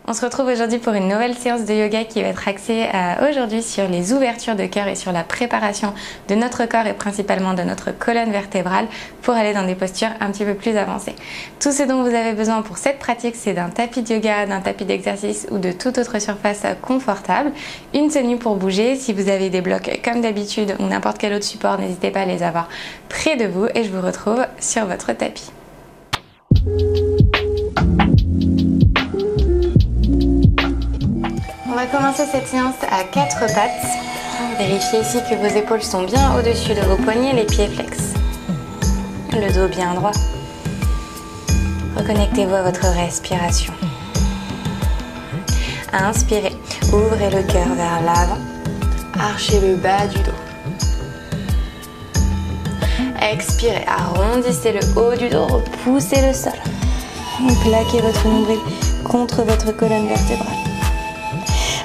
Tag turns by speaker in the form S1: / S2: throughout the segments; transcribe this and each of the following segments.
S1: On se retrouve aujourd'hui pour une nouvelle séance de yoga qui va être axée aujourd'hui sur les ouvertures de cœur et sur la préparation de notre corps et principalement de notre colonne vertébrale pour aller dans des postures un petit peu plus avancées. Tout ce dont vous avez besoin pour cette pratique, c'est d'un tapis de yoga, d'un tapis d'exercice ou de toute autre surface confortable, une tenue pour bouger. Si vous avez des blocs comme d'habitude ou n'importe quel autre support, n'hésitez pas à les avoir près de vous et je vous retrouve sur votre tapis. On va commencer cette séance à 4 pattes. Vérifiez ici que vos épaules sont bien au-dessus de vos poignets, les pieds flex. Le dos bien droit. Reconnectez-vous à votre respiration. Inspirez, ouvrez le cœur vers l'avant. Archez le bas du dos. Expirez, arrondissez le haut du dos, repoussez le sol. Plaquez votre nombril contre votre colonne vertébrale.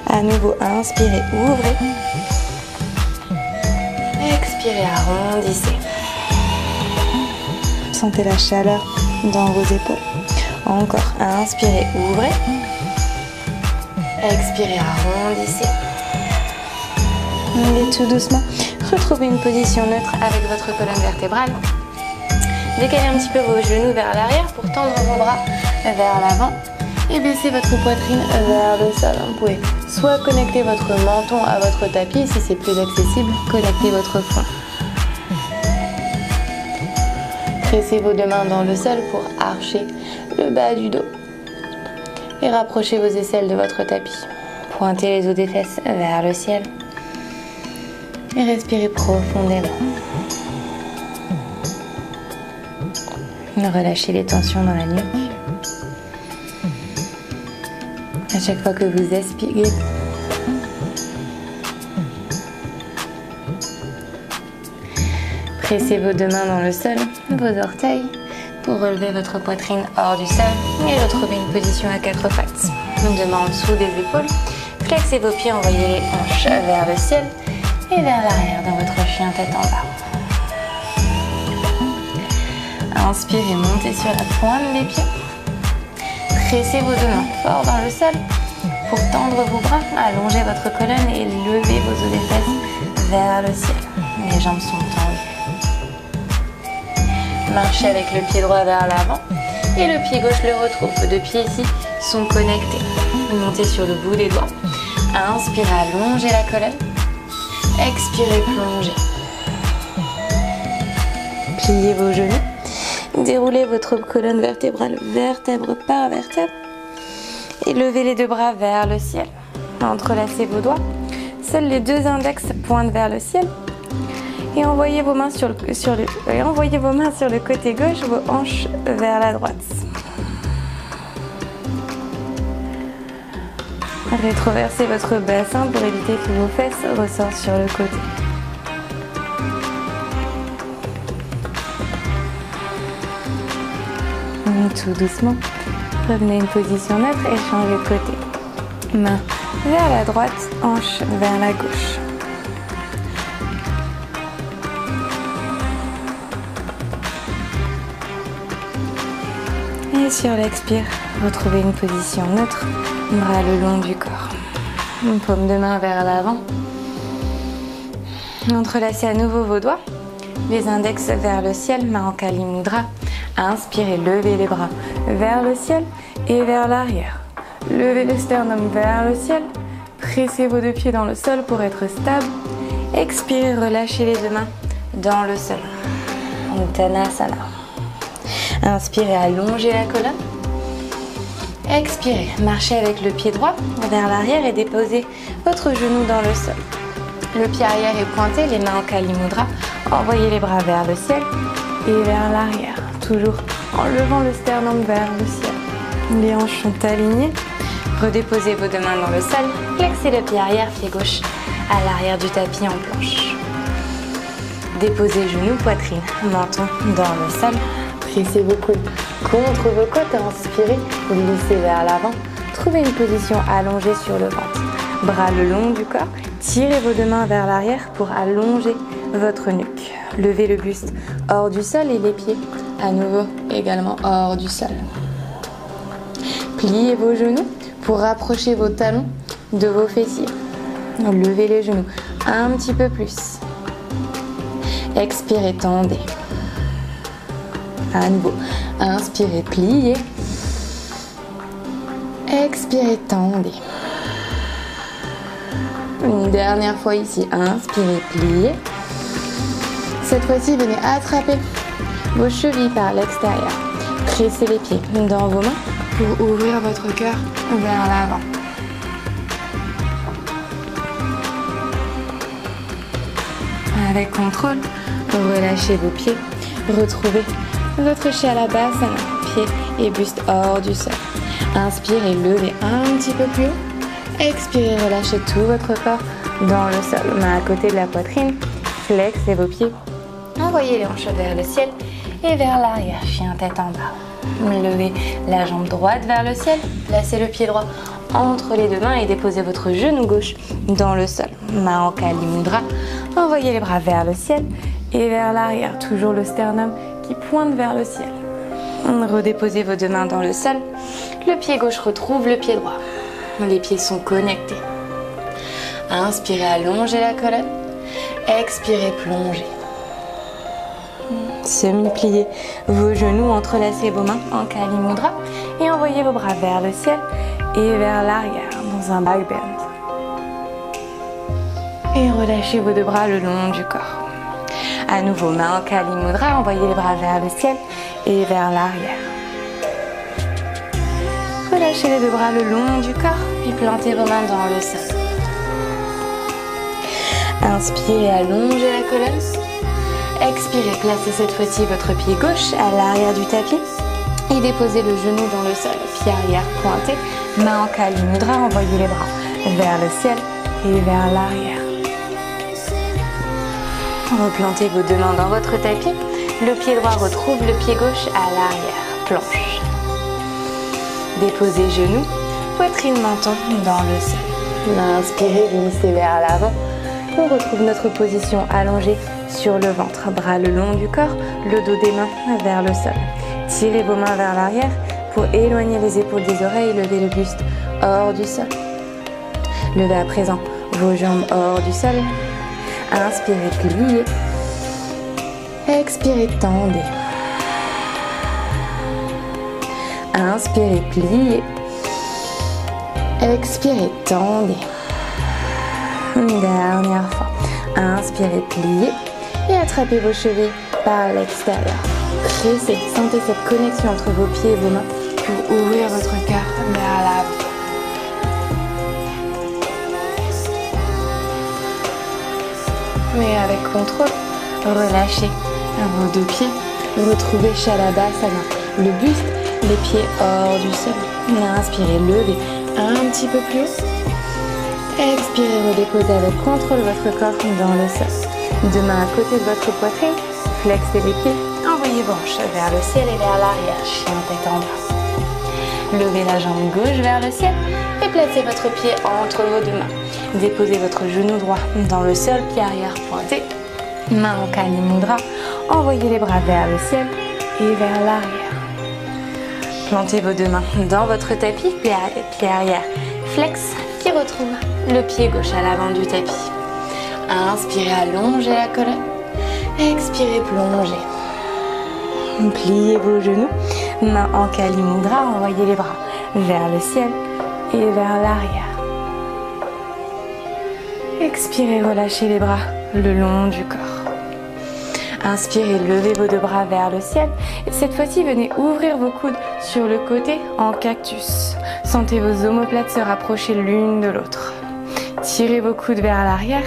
S1: À nouveau, inspirez, ouvrez. Expirez, arrondissez. Sentez la chaleur dans vos épaules. Encore, inspirez, ouvrez. Expirez, arrondissez. Et tout doucement, retrouvez une position neutre avec votre colonne vertébrale. Décalez un petit peu vos genoux vers l'arrière pour tendre vos bras vers l'avant. Et baissez votre poitrine vers le sol. Vous pouvez soit connecter votre menton à votre tapis, si c'est plus accessible, connectez votre front. Pressez vos deux mains dans le sol pour archer le bas du dos. Et rapprochez vos aisselles de votre tapis. Pointez les os des fesses vers le ciel. Et respirez profondément. Relâchez les tensions dans la nuque. À chaque fois que vous expirez, pressez vos deux mains dans le sol, vos orteils, pour relever votre poitrine hors du sol et retrouver une position à 4 pattes. Deux mains en dessous des épaules, flexez vos pieds, envoyez les hanches vers le ciel et vers l'arrière dans votre chien tête en bas. Inspirez, montez sur la pointe des pieds. Pressez vos deux mains fort dans le sol pour tendre vos bras, allongez votre colonne et levez vos os des fesses vers le ciel. Les jambes sont tendues. Marchez avec le pied droit vers l'avant et le pied gauche le retrouve. Vos deux pieds ici sont connectés. Montez sur le bout des doigts. Inspirez, allongez la colonne. Expirez, plongez. Pliez vos genoux. Déroulez votre colonne vertébrale vertèbre par vertèbre et levez les deux bras vers le ciel. Entrelacez vos doigts. Seuls les deux index pointent vers le ciel et envoyez vos mains sur le côté gauche, vos hanches vers la droite. Rétroversez votre bassin pour éviter que vos fesses ressortent sur le côté. Tout doucement, revenez à une position neutre et changez de côté. Main vers la droite, hanche vers la gauche. Et sur l'expire, retrouvez une position neutre, bras le long du corps. Une paume de main vers l'avant. Entrelacez à nouveau vos doigts, les index vers le ciel, main en Kali Mudra. Inspirez, levez les bras vers le ciel et vers l'arrière. Levez le sternum vers le ciel. Pressez vos deux pieds dans le sol pour être stable. Expirez, relâchez les deux mains dans le sol. Uttanasana. Inspirez, allongez la colonne. Expirez, marchez avec le pied droit vers l'arrière et déposez votre genou dans le sol. Le pied arrière est pointé, les mains en Kali Mudra. Envoyez les bras vers le ciel et vers l'arrière. Toujours en levant le sternum vers le ciel. Les hanches sont alignées. Redéposez vos deux mains dans le sol. Flexez le pied arrière, pied gauche à l'arrière du tapis en planche. Déposez genoux, poitrine, menton dans le sol. Pressez vos coudes contre vos côtes. Inspirez, glissez vers l'avant. Trouvez une position allongée sur le ventre. Bras le long du corps Tirez vos deux mains vers l'arrière pour allonger votre nuque. Levez le buste hors du sol et les pieds à nouveau également hors du sol. Pliez vos genoux pour rapprocher vos talons de vos fessiers. Levez les genoux un petit peu plus. Expirez, tendez. À nouveau, inspirez, pliez. Expirez, tendez. Une dernière fois ici, inspirez, pliez. Cette fois-ci, venez attraper vos chevilles par l'extérieur. Pressez les pieds dans vos mains pour ouvrir votre cœur vers l'avant. Avec contrôle, relâchez vos pieds. Retrouvez votre Shalabhasana, pieds et buste hors du sol. Inspirez, levez un petit peu plus haut. Expirez, relâchez tout votre corps dans le sol. Main à côté de la poitrine. Flexez vos pieds. Envoyez les hanches vers le ciel et vers l'arrière. Chien tête en bas. Levez la jambe droite vers le ciel. Placez le pied droit entre les deux mains et déposez votre genou gauche dans le sol. Main en Kali Mudra. Envoyez les bras vers le ciel et vers l'arrière. Toujours le sternum qui pointe vers le ciel. Redéposez vos deux mains dans le sol. Le pied gauche retrouve le pied droit. Les pieds sont connectés. Inspirez, allongez la colonne. Expirez, plongez. Semi-pliez vos genoux, entrelacez vos mains en Kali Mudra et envoyez vos bras vers le ciel et vers l'arrière dans un back bend. Et relâchez vos deux bras le long du corps. À nouveau, main en Kali Mudra, envoyez les bras vers le ciel et vers l'arrière. Relâchez les deux bras le long du corps, puis plantez vos mains dans le sol. Inspirez, allongez la colonne. Expirez, placez cette fois-ci votre pied gauche à l'arrière du tapis et déposez le genou dans le sol. Pied arrière pointé, main en Kali Mudra, envoyez les bras vers le ciel et vers l'arrière. Replantez vos deux mains dans votre tapis. Le pied droit retrouve le pied gauche à l'arrière. Planche. Déposez genoux, poitrine, menton dans le sol. Inspirez, glissez vers l'avant. On retrouve notre position allongée sur le ventre. Bras le long du corps, le dos des mains vers le sol. Tirez vos mains vers l'arrière pour éloigner les épaules des oreilles. Levez le buste hors du sol. Levez à présent vos jambes hors du sol. Inspirez, pliez. Expirez, tendez. Inspirez, pliez. Expirez, tendez. Une dernière fois. Inspirez, pliez. Et attrapez vos chevilles par l'extérieur. Pressez, sentez cette connexion entre vos pieds et vos mains pour ouvrir votre cœur vers l'avant. Et avec contrôle, relâchez vos deux pieds. Retrouvez Shalabhasana, le buste, les pieds hors du sol. Inspirez, levez un petit peu plus haut. Expirez, redéposez avec contrôle votre corps dans le sol. Deux mains à côté de votre poitrine, flexez les pieds. Envoyez vos hanches vers le ciel et vers l'arrière, chien tête en bas. Levez la jambe gauche vers le ciel et placez votre pied entre vos deux mains. Déposez votre genou droit dans le sol, pied arrière pointé. Main en Kali Mudra. Envoyez les bras vers le ciel et vers l'arrière. Plantez vos deux mains dans votre tapis, pied arrière flex qui retrouve le pied gauche à l'avant du tapis. Inspirez, allongez la colonne. Expirez, plongez. Pliez vos genoux. Main en Kali Mudra. Envoyez les bras vers le ciel et vers l'arrière. Expirez, relâchez les bras le long du corps. Inspirez, levez vos deux bras vers le ciel. Et cette fois-ci, venez ouvrir vos coudes sur le côté en cactus. Sentez vos omoplates se rapprocher l'une de l'autre. Tirez vos coudes vers l'arrière,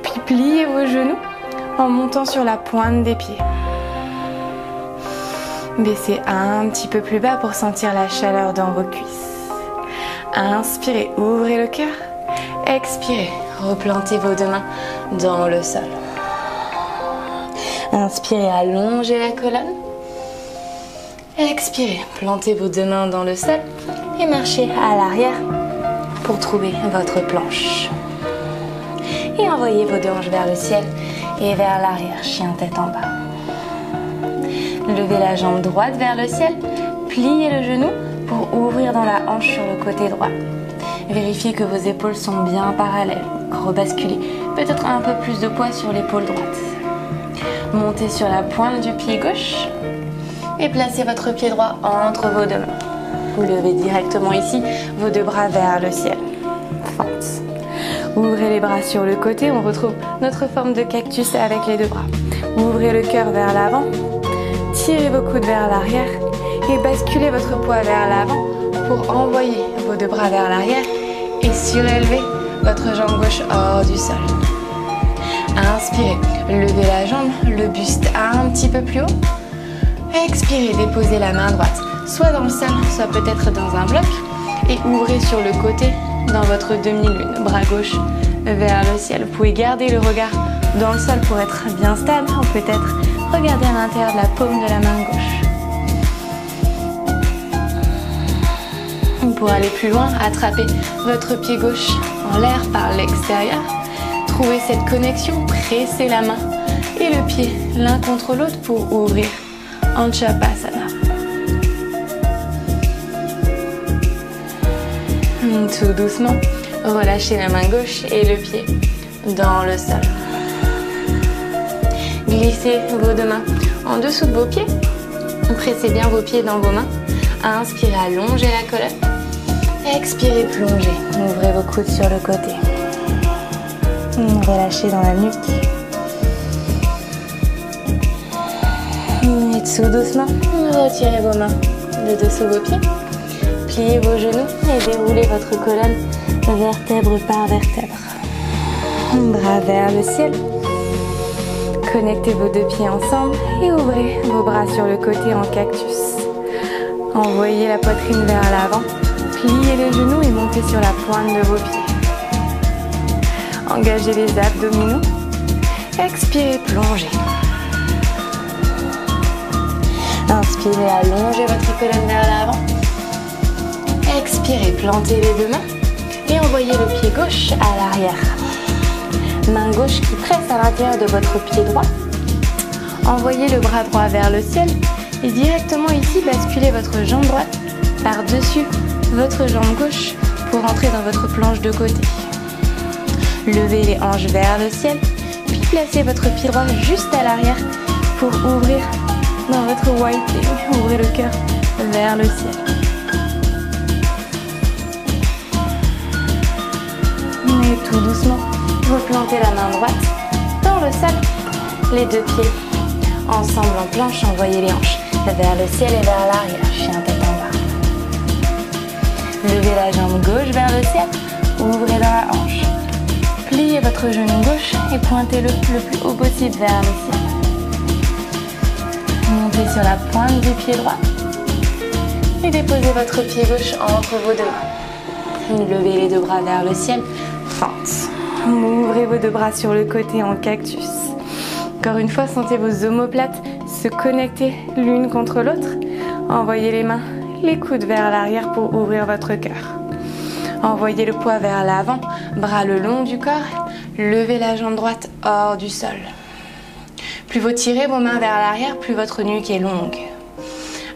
S1: puis pliez vos genoux en montant sur la pointe des pieds. Baissez un petit peu plus bas pour sentir la chaleur dans vos cuisses. Inspirez, ouvrez le cœur. Expirez, replantez vos deux mains dans le sol. Inspirez, allongez la colonne. Expirez, plantez vos deux mains dans le sol et marchez à l'arrière pour trouver votre planche. et envoyez vos deux hanches vers le ciel et vers l'arrière, chien tête en bas. Levez la jambe droite vers le ciel, pliez le genou pour ouvrir dans la hanche sur le côté droit. Vérifiez que vos épaules sont bien parallèles. Rebasculez peut-être un peu plus de poids sur l'épaule droite. Montez sur la pointe du pied gauche et placez votre pied droit entre vos deux mains. Vous levez directement ici vos deux bras vers le ciel. Fente. Ouvrez les bras sur le côté, on retrouve notre forme de cactus avec les deux bras. Ouvrez le cœur vers l'avant, tirez vos coudes vers l'arrière et basculez votre poids vers l'avant pour envoyer vos deux bras vers l'arrière et surélever votre jambe gauche hors du sol. Inspirez, levez la jambe, le buste un petit peu plus haut. Expirez, déposez la main droite, soit dans le sol, soit peut-être dans un bloc. Et ouvrez sur le côté dans votre demi-lune, bras gauche vers le ciel. Vous pouvez garder le regard dans le sol pour être bien stable, ou peut-être regarder à l'intérieur de la paume de la main gauche. Pour aller plus loin, attrapez votre pied gauche en l'air par l'extérieur. Trouvez cette connexion, pressez la main et le pied l'un contre l'autre pour ouvrir Anchapasana. Tout doucement, relâchez la main gauche et le pied dans le sol. Glissez vos deux mains en dessous de vos pieds. Pressez bien vos pieds dans vos mains. Inspirez, allongez la colonne. Expirez, plongez. Ouvrez vos coudes sur le côté. Relâchez dans la nuque. Et tout doucement, retirez vos mains de dessous vos pieds. Pliez vos genoux et déroulez votre colonne vertèbre par vertèbre. Bras vers le ciel. Connectez vos deux pieds ensemble et ouvrez vos bras sur le côté en cactus. Envoyez la poitrine vers l'avant. Pliez les genoux et montez sur la pointe de vos pieds. Engagez les abdominaux. Expirez, plongez. Inspirez, allongez votre colonne vers l'avant. Expirez, plantez les deux mains et envoyez le pied gauche à l'arrière. Main gauche qui presse à l'intérieur de votre pied droit. Envoyez le bras droit vers le ciel et directement ici, basculez votre jambe droite par-dessus votre jambe gauche pour entrer dans votre planche de côté. Levez les hanches vers le ciel, puis placez votre pied droit juste à l'arrière pour ouvrir dans votre white. Ouvrez le cœur vers le ciel. Et tout doucement, replantez la main droite dans le sol, les deux pieds ensemble en planche, envoyez les hanches vers le ciel et vers l'arrière, chien tête en bas. Levez la jambe gauche vers le ciel, ouvrez dans la hanche. Pliez votre genou gauche et pointez-le le plus haut possible vers le ciel. Montez sur la pointe du pied droit et déposez votre pied gauche entre vos deux mains. Levez les deux bras vers le ciel, fente. Ouvrez vos deux bras sur le côté en cactus. Encore une fois, sentez vos omoplates se connecter l'une contre l'autre. Envoyez les mains, les coudes vers l'arrière pour ouvrir votre cœur. Envoyez le poids vers l'avant, bras le long du corps. Levez la jambe droite hors du sol. Plus vous tirez vos mains vers l'arrière, plus votre nuque est longue.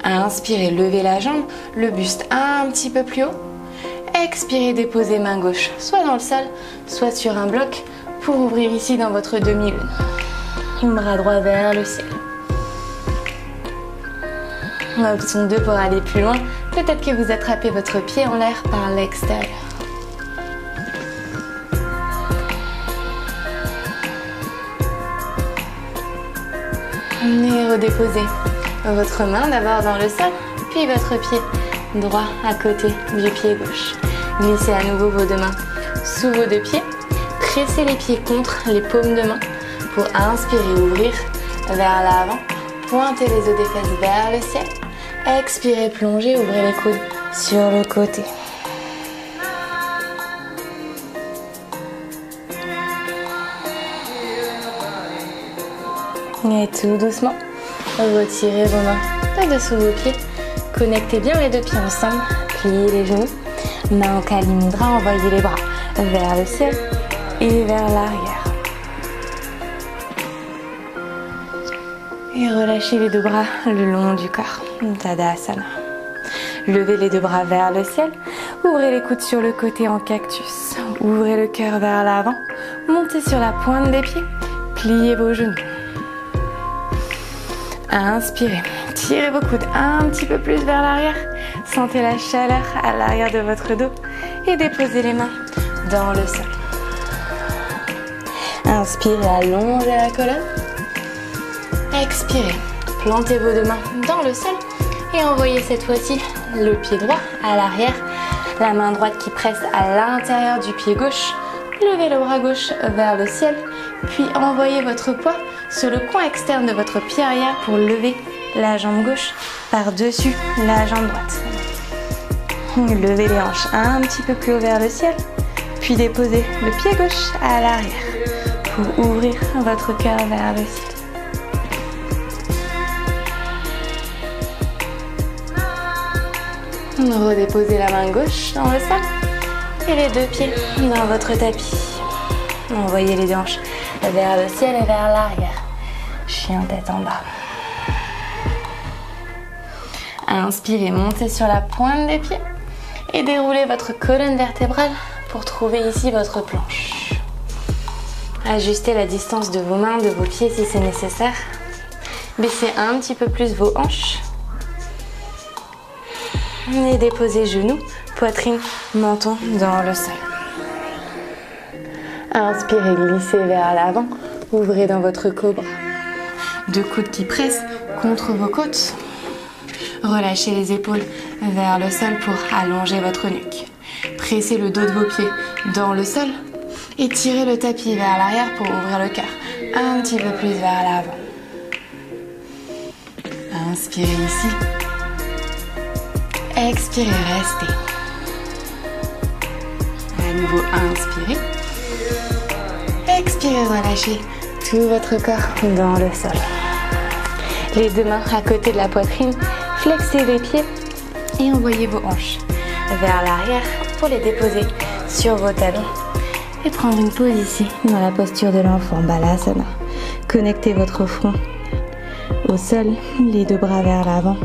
S1: Inspirez, levez la jambe, le buste un petit peu plus haut. Expirez, déposez main gauche, soit dans le sol, soit sur un bloc, pour ouvrir ici dans votre demi-lune. Bras droit vers le ciel. Option 2 pour aller plus loin. Peut-être que vous attrapez votre pied en l'air par l'extérieur. Et redéposez votre main d'abord dans le sol, puis votre pied droit à côté du pied gauche. Glissez à nouveau vos deux mains sous vos deux pieds. Pressez les pieds contre les paumes de main pour inspirer, ouvrir vers l'avant. Pointez les os des fesses vers le ciel. Expirez, plongez, ouvrez les coudes sur le côté. Et tout doucement, retirez vos mains de dessous vos pieds. Connectez bien les deux pieds ensemble. Pliez les genoux. Main en Kali Mudra, envoyez les bras vers le ciel. et vers l'arrière. Et relâchez les deux bras le long du corps. Tadasana. Levez les deux bras vers le ciel. Ouvrez les coudes sur le côté en cactus. Ouvrez le cœur vers l'avant. Montez sur la pointe des pieds. Pliez vos genoux. Inspirez. Tirez vos coudes un petit peu plus vers l'arrière. Sentez la chaleur à l'arrière de votre dos. Et déposez les mains dans le sol. Inspirez, allongez la colonne. Expirez. Plantez vos deux mains dans le sol. Et envoyez cette fois-ci le pied droit à l'arrière. La main droite qui presse à l'intérieur du pied gauche. Levez le bras gauche vers le ciel. Puis envoyez votre poids sur le coin externe de votre pied arrière pour lever la jambe gauche par-dessus la jambe droite. Levez les hanches un petit peu plus haut vers le ciel. Puis déposez le pied gauche à l'arrière pour ouvrir votre cœur vers le ciel. Redéposez la main gauche dans le sol et les deux pieds dans votre tapis. Envoyez les hanches vers le ciel et vers l'arrière. Chien tête en bas. Inspirez, montez sur la pointe des pieds et déroulez votre colonne vertébrale pour trouver ici votre planche. Ajustez la distance de vos mains, de vos pieds si c'est nécessaire. Baissez un petit peu plus vos hanches. Et déposez genoux, poitrine, menton dans le sol. Inspirez, glissez vers l'avant, ouvrez dans votre cobra. Deux coudes qui pressent contre vos côtes. Relâchez les épaules vers le sol pour allonger votre nuque. Pressez le dos de vos pieds dans le sol et tirez le tapis vers l'arrière pour ouvrir le cœur un petit peu plus vers l'avant. Inspirez ici. Expirez, restez. À nouveau, inspirez. Expirez, relâchez tout votre corps dans le sol. Les deux mains à côté de la poitrine, flexez les pieds et envoyez vos hanches vers l'arrière pour les déposer sur vos talons. Et prendre une pause ici dans la posture de l'enfant, Balasana. Connectez votre front au sol, les deux bras vers l'avant.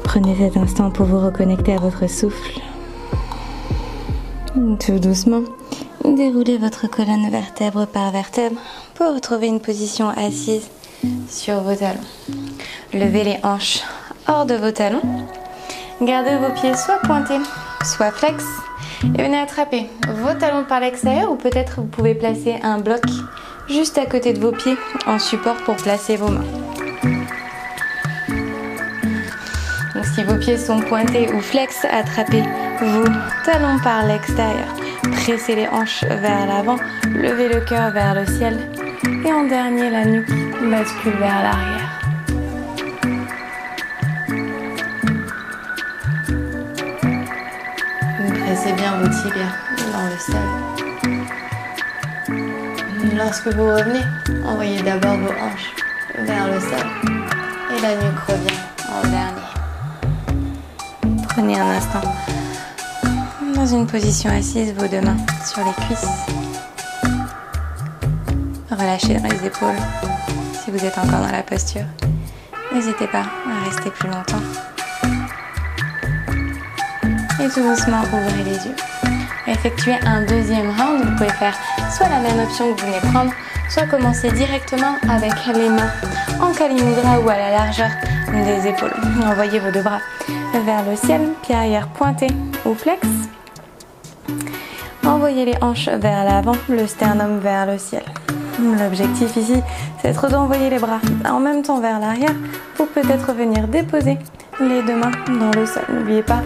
S1: Prenez cet instant pour vous reconnecter à votre souffle. Tout doucement, déroulez votre colonne vertèbre par vertèbre pour retrouver une position assise sur vos talons. Levez les hanches hors de vos talons. Gardez vos pieds soit pointés, soit flex. Et venez attraper vos talons par l'extérieur ou peut-être vous pouvez placer un bloc juste à côté de vos pieds en support pour placer vos mains. Donc si vos pieds sont pointés ou flex, attrapez vos talons par l'extérieur. Pressez les hanches vers l'avant, levez le cœur vers le ciel et en dernier la nuque bascule vers l'arrière. Pressez bien vos tibias dans le sol. Lorsque vous revenez, envoyez d'abord vos hanches vers le sol et la nuque revient en dernier. Prenez un instant dans une position assise, vos deux mains sur les cuisses. Relâchez dans les épaules si vous êtes encore dans la posture. N'hésitez pas à rester plus longtemps. Et tout doucement, ouvrez les yeux. Effectuez un deuxième round. Vous pouvez faire soit la même option que vous venez prendre, soit commencer directement avec les mains en Kali Mudra ou à la largeur des épaules. Envoyez vos deux bras vers le ciel, pied arrière pointé ou flex. Envoyez les hanches vers l'avant, le sternum vers le ciel. L'objectif ici, c'est d'envoyer les bras en même temps vers l'arrière pour peut-être venir déposer les deux mains dans le sol. N'oubliez pas,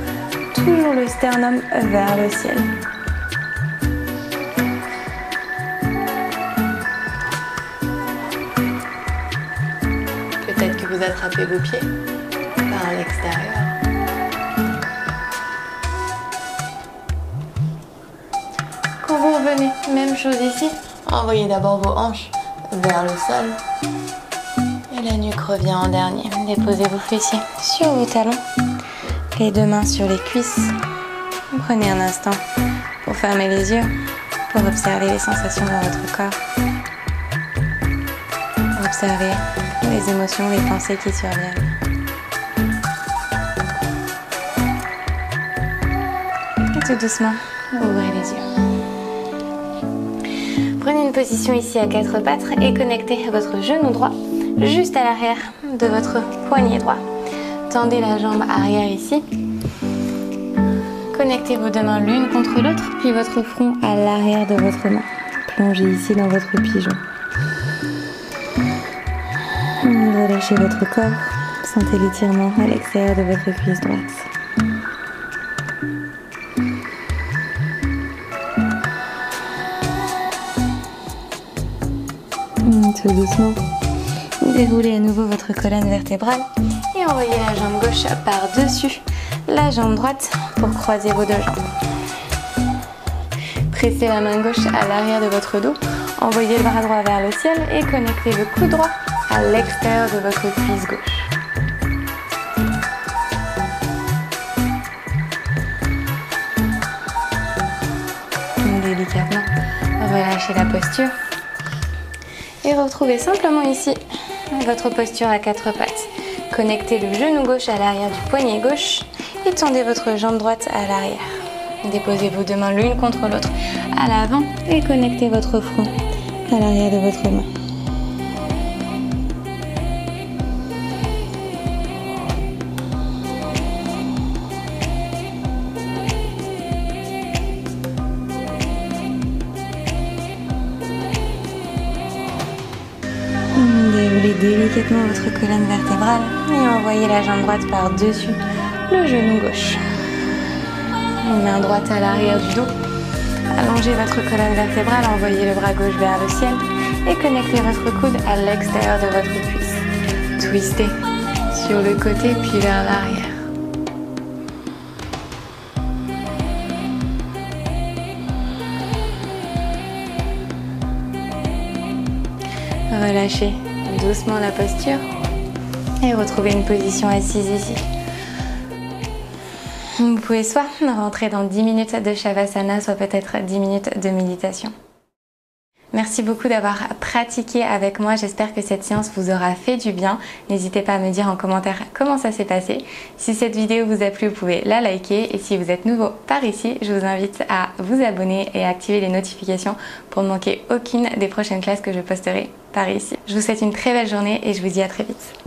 S1: toujours le sternum vers le ciel. Peut-être que vous attrapez vos pieds par l'extérieur. Quand vous revenez, même chose ici, envoyez d'abord vos hanches vers le sol et la nuque revient en dernier. Déposez vos fessiers sur vos talons, les deux mains sur les cuisses. Prenez un instant pour fermer les yeux pour observer les sensations dans votre corps. Observez les émotions, les pensées qui surviennent. Et tout doucement, ouvrez les yeux. Prenez une position ici à quatre pattes et connectez votre genou droit juste à l'arrière de votre poignet droit. Tendez la jambe arrière ici. Connectez vos deux mains l'une contre l'autre, puis votre front à l'arrière de votre main. Plongez ici dans votre pigeon. Relâchez votre corps. Sentez l'étirement à l'extérieur de votre cuisse droite. Tout doucement. Déroulez à nouveau votre colonne vertébrale et envoyez la jambe gauche par-dessus la jambe droite pour croiser vos deux jambes. Pressez la main gauche à l'arrière de votre dos, envoyez le bras droit vers le ciel et connectez le coude droit à l'extérieur de votre cuisse gauche. Délicatement, relâchez la posture et retrouvez simplement ici votre posture à quatre pattes. Connectez le genou gauche à l'arrière du poignet gauche et tendez votre jambe droite à l'arrière. Déposez vos deux mains l'une contre l'autre à l'avant et connectez votre front à l'arrière de votre main. Déroulez délicatement votre colonne vertébrale et envoyez la jambe droite par-dessus le genou gauche. Main droite à l'arrière du dos. Allongez votre colonne vertébrale, envoyez le bras gauche vers le ciel et connectez votre coude à l'extérieur de votre cuisse. Twistez sur le côté puis vers l'arrière. Relâchez doucement la posture et retrouvez une position assise ici. Vous pouvez soit rentrer dans 10 minutes de Shavasana, soit peut-être 10 minutes de méditation. Merci beaucoup d'avoir pratiqué avec moi. J'espère que cette séance vous aura fait du bien. N'hésitez pas à me dire en commentaire comment ça s'est passé. Si cette vidéo vous a plu, vous pouvez la liker. Et si vous êtes nouveau par ici, je vous invite à vous abonner et à activer les notifications pour ne manquer aucune des prochaines classes que je posterai par ici. Je vous souhaite une très belle journée et je vous dis à très vite.